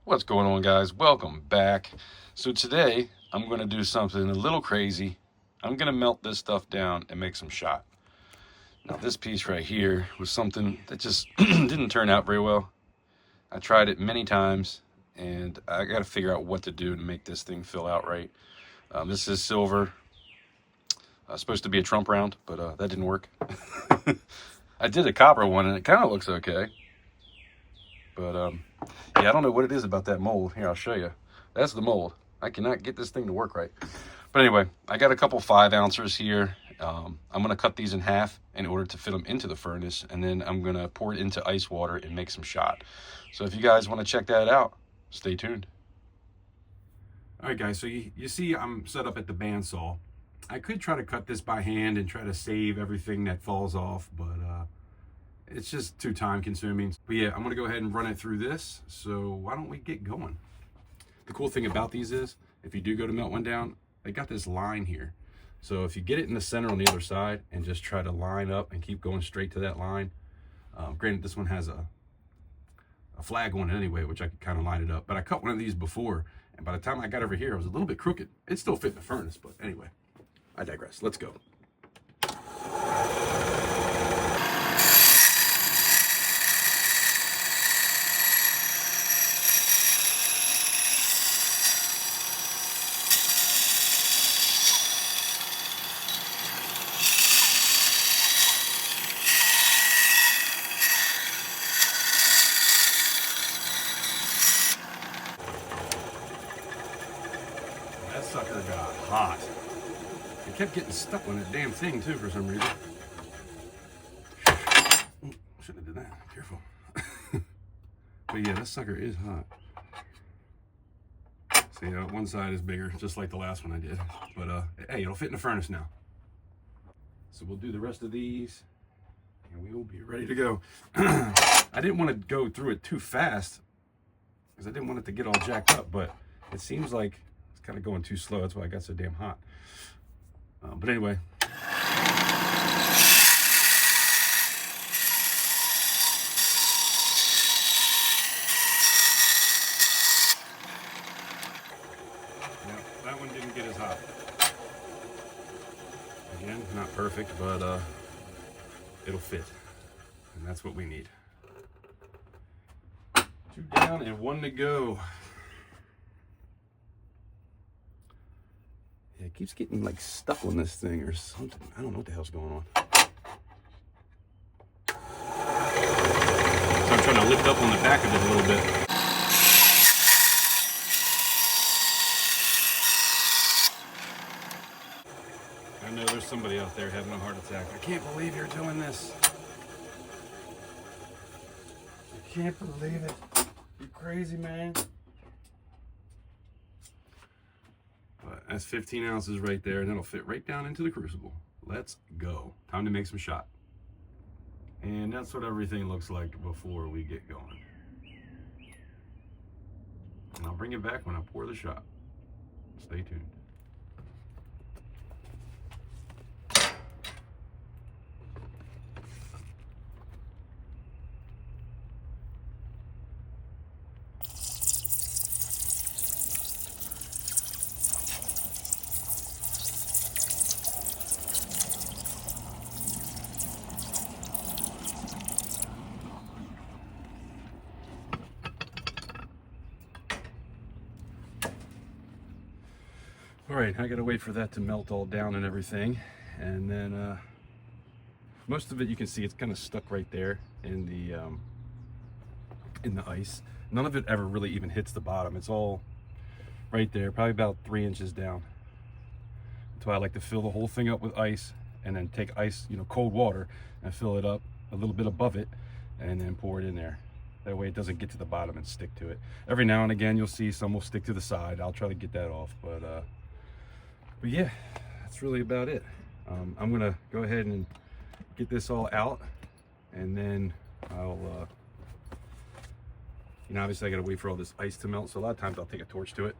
What's going on, guys? Welcome back. So today I'm going to do something a little crazy. I'm going to melt this stuff down and make some shot. Now this piece right here was something that just didn't turn out very well. I tried it many times and I got to figure out what to do to make this thing fill out right. This is silver. Supposed to be a Trump round, but that didn't work. I did a copper one and it kind of looks okay. But yeah, I don't know what it is about that mold. Here, I'll show you. That's the mold. I cannot get this thing to work right. But anyway, I got a couple 5-ounces here. I'm going to cut these in half in order to fit them into the furnace. And then I'm going to pour it into ice water and make some shot. So if you guys want to check that out, stay tuned. All right, guys. So you see I'm set up at the bandsaw. I could try to cut this by hand and try to save everything that falls off, but it's just too time consuming. But yeah, I'm gonna go ahead and run it through this. So why don't we get going? The cool thing about these is, if you do go to melt one down, they got this line here. So if you get it in the center on the other side and just try to line up and keep going straight to that line. Granted, this one has a flag on it anyway, which I could kind of line it up. But I cut one of these before, and by the time I got over here, it was a little bit crooked. It still fit in the furnace, but anyway, I digress. Let's go. That sucker got hot. It kept getting stuck on that damn thing too for some reason. Shouldn't have done that. Careful. But yeah, that sucker is hot. See, one side is bigger, just like the last one I did. But hey, it'll fit in the furnace now. So we'll do the rest of these, and we will be ready to go. I didn't want to go through it too fast because I didn't want it to get all jacked up, but it seems like it's kind of going too slow. That's why I got so damn hot. But anyway. Yeah, that one didn't get as hot. Again, not perfect, but it'll fit. And that's what we need. 2 down and 1 to go. Yeah, it keeps getting like stuck on this thing or something. I don't know what the hell's going on. So I'm trying to lift up on the back of it a little bit. I know there's somebody out there having a heart attack. I can't believe you're doing this. I can't believe it. You're crazy, man. But that's 15 ounces right there, and that'll fit right down into the crucible. Let's go. Time to make some shot. And that's what everything looks like before we get going. And I'll bring it back when I pour the shot. Stay tuned. All right, I gotta wait for that to melt all down and everything. And then most of it, you can see it's kind of stuck right there in the ice. None of it ever really even hits the bottom. It's all right there, probably about 3 inches down. That's why I like to fill the whole thing up with ice and then take ice, cold water, and fill it up a little bit above it and then pour it in there. That way it doesn't get to the bottom and stick to it. Every now and again, you'll see some will stick to the side. I'll try to get that off, but yeah, that's really about it. I'm gonna go ahead and get this all out, and then I'll, obviously I gotta wait for all this ice to melt, so a lot of times I'll take a torch to it.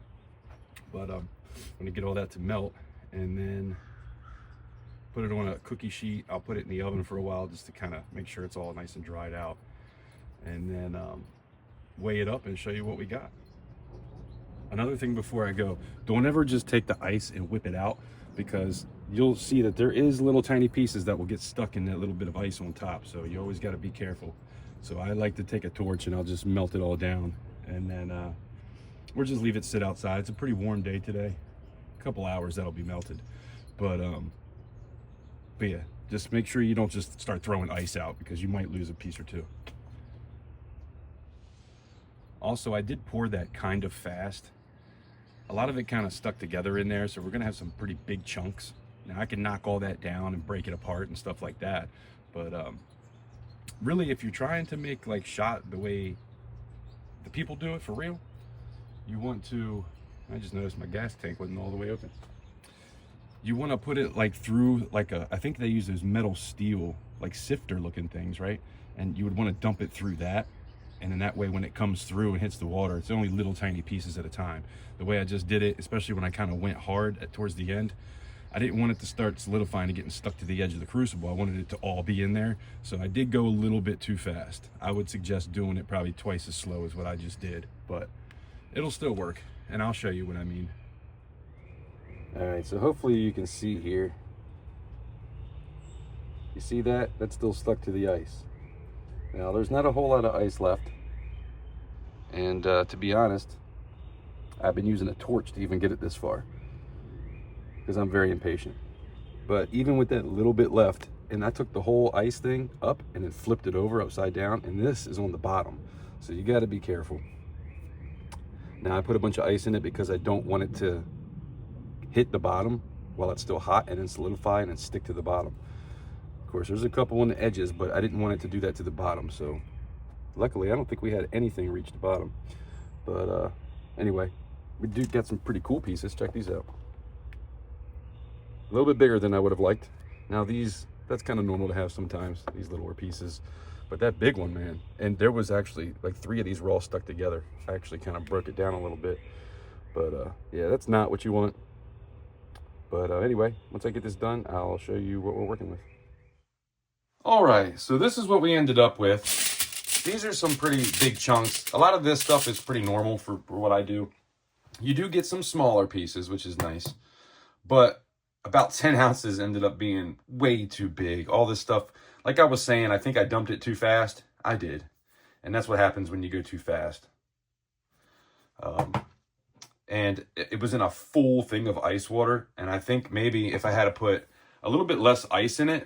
But I'm gonna get all that to melt, and then put it on a cookie sheet. I'll put it in the oven for a while just to kind of make sure it's all nice and dried out, and then weigh it up and show you what we got. Another thing before I go, don't ever just take the ice and whip it out, because you'll see that there is little tiny pieces that will get stuck in that little bit of ice on top. So you always got to be careful. So I like to take a torch and I'll just melt it all down, and then we'll just leave it sit outside. It's a pretty warm day today. A couple hours that'll be melted. But yeah, just make sure you don't just start throwing ice out, because you might lose a piece or two. Also, I did pour that kind of fast. A lot of it kind of stuck together in there, so we're gonna have some pretty big chunks. Now I can knock all that down and break it apart and stuff like that, but really, if you're trying to make like shot the way the people do it for real, you want to, I just noticed my gas tank wasn't all the way open. You want to put it like through like I think they use those metal steel like sifter looking things, right? And you would want to dump it through that, and then that way when it comes through and hits the water, it's only little tiny pieces at a time. The way I just did it, especially when I kind of went hard towards the end, I didn't want it to start solidifying and getting stuck to the edge of the crucible. I wanted it to all be in there, so I did go a little bit too fast. I would suggest doing it probably twice as slow as what I just did, but it'll still work, and I'll show you what I mean. All right, so hopefully you can see here. You see that? That's still stuck to the ice. Now, there's not a whole lot of ice left. And to be honest, I've been using a torch to even get it this far, because I'm very impatient. But even with that little bit left, and I took the whole ice thing up and then flipped it over upside down, and this is on the bottom. So you got to be careful. Now, I put a bunch of ice in it because I don't want it to hit the bottom while it's still hot and then solidify and then stick to the bottom. Of course, there's a couple on the edges, but I didn't want it to do that to the bottom. So luckily, I don't think we had anything reach the bottom. But anyway, we do get some pretty cool pieces. Check these out. A little bit bigger than I would have liked. Now these, that's kind of normal to have sometimes, these littler pieces. But that big one, man, and there was actually like 3 of these were all stuck together. I actually kind of broke it down a little bit. But yeah, that's not what you want. But anyway, once I get this done, I'll show you what we're working with. All right, so this is what we ended up with. These are some pretty big chunks. A lot of this stuff is pretty normal for what I do. You do get some smaller pieces, which is nice. But about 10 ounces ended up being way too big. All this stuff, like I was saying, I think I dumped it too fast. I did. And that's what happens when you go too fast. And it was in a full thing of ice water. And I think maybe if I had to put a little bit less ice in it,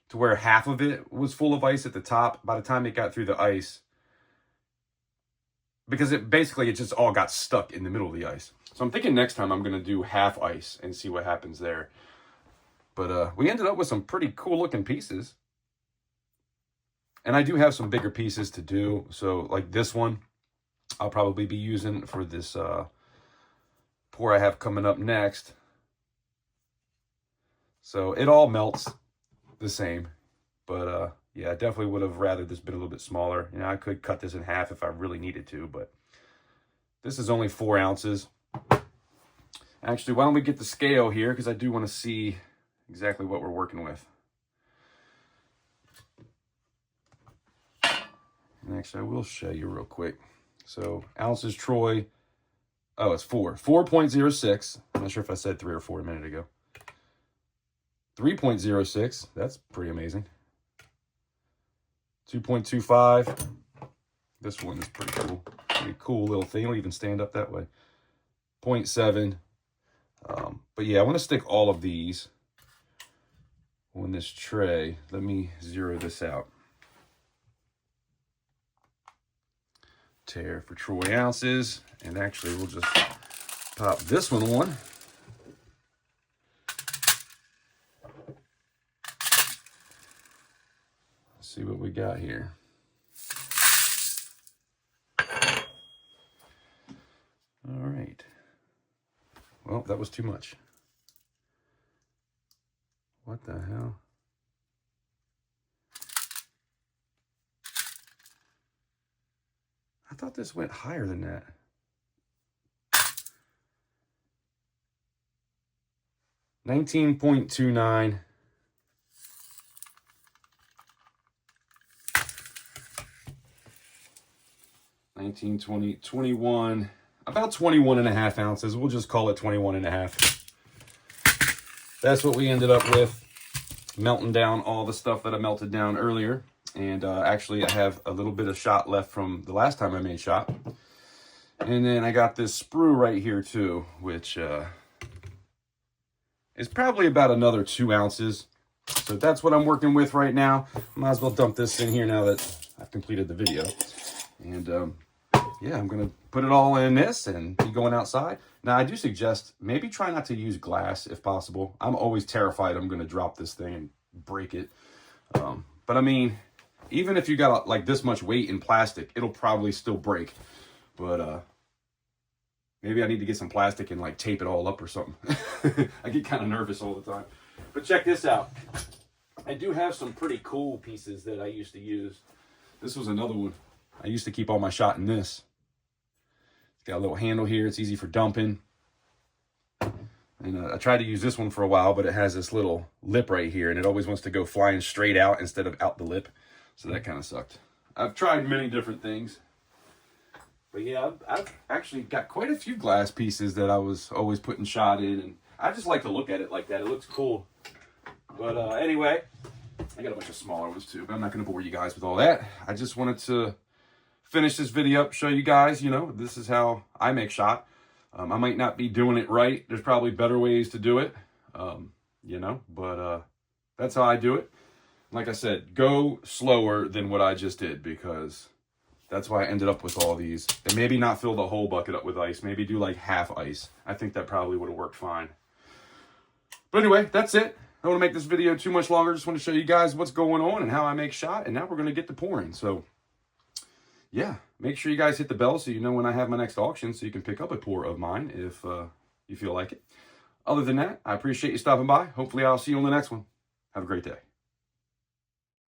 to where half of it was full of ice at the top, by the time it got through the ice, because it just all got stuck in the middle of the ice. So I'm thinking next time I'm going to do half ice and see what happens there. But we ended up with some pretty cool looking pieces. And I do have some bigger pieces to do. So like this one, I'll probably be using for this pour I have coming up next. So it all melts the same. But yeah, I definitely would have rather this been a little bit smaller. You know, I could cut this in half if I really needed to, but this is only 4 ounces. Actually, why don't we get the scale here, because I do want to see exactly what we're working with. And actually, I will show you real quick. So ounces, Troy. Oh, it's 4.06. I'm not sure if I said 3 or 4 a minute ago. 3.06. That's pretty amazing. 2.25. This one is pretty cool. Pretty cool little thing. It'll even stand up that way. 0.7. But yeah, I want to stick all of these on this tray. Let me zero this out. Tear for Troy ounces. And actually, we'll just pop this one on. See what we got here. All right. Well, that was too much. What the hell? I thought this went higher than that. $19.29. 19, 20, 21. about 21.5 ounces. We'll just call it 21.5. That's what we ended up with, melting down all the stuff that I melted down earlier. And actually, I have a little bit of shot left from the last time I made shot. And then I got this sprue right here too, which is probably about another 2 ounces. So that's what I'm working with right now. Might as well dump this in here now that I've completed the video. And yeah, I'm going to put it all in this and be going outside. Now, I do suggest maybe try not to use glass if possible. I'm always terrified I'm going to drop this thing and break it. But I mean, even if you got like this much weight in plastic, it'll probably still break. But maybe I need to get some plastic and like tape it all up or something. I get kind of nervous all the time. But check this out. I do have some pretty cool pieces that I used to use. This was another one. I used to keep all my shot in this. It's got a little handle here. It's easy for dumping. And I tried to use this one for a while, but it has this little lip right here, and it always wants to go flying straight out instead of out the lip. So that kind of sucked. I've tried many different things. But yeah, I've actually got quite a few glass pieces that I was always putting shot in, and I just like to look at it like that. It looks cool. But anyway, I got a bunch of smaller ones too, but I'm not going to bore you guys with all that. I just wanted to finish this video up, show you guys, you know, this is how I make shot. I might not be doing it right. There's probably better ways to do it, you know, but that's how I do it. Like I said, go slower than what I just did, because that's why I ended up with all these. And maybe not fill the whole bucket up with ice. Maybe do like half ice. I think that probably would have worked fine. But anyway, that's it. I don't want to make this video too much longer. Just want to show you guys what's going on and how I make shot. And now we're going to get to pouring. So yeah, make sure you guys hit the bell so you know when I have my next auction, so you can pick up a pour of mine if you feel like it. Other than that, I appreciate you stopping by. Hopefully I'll see you on the next one. Have a great day.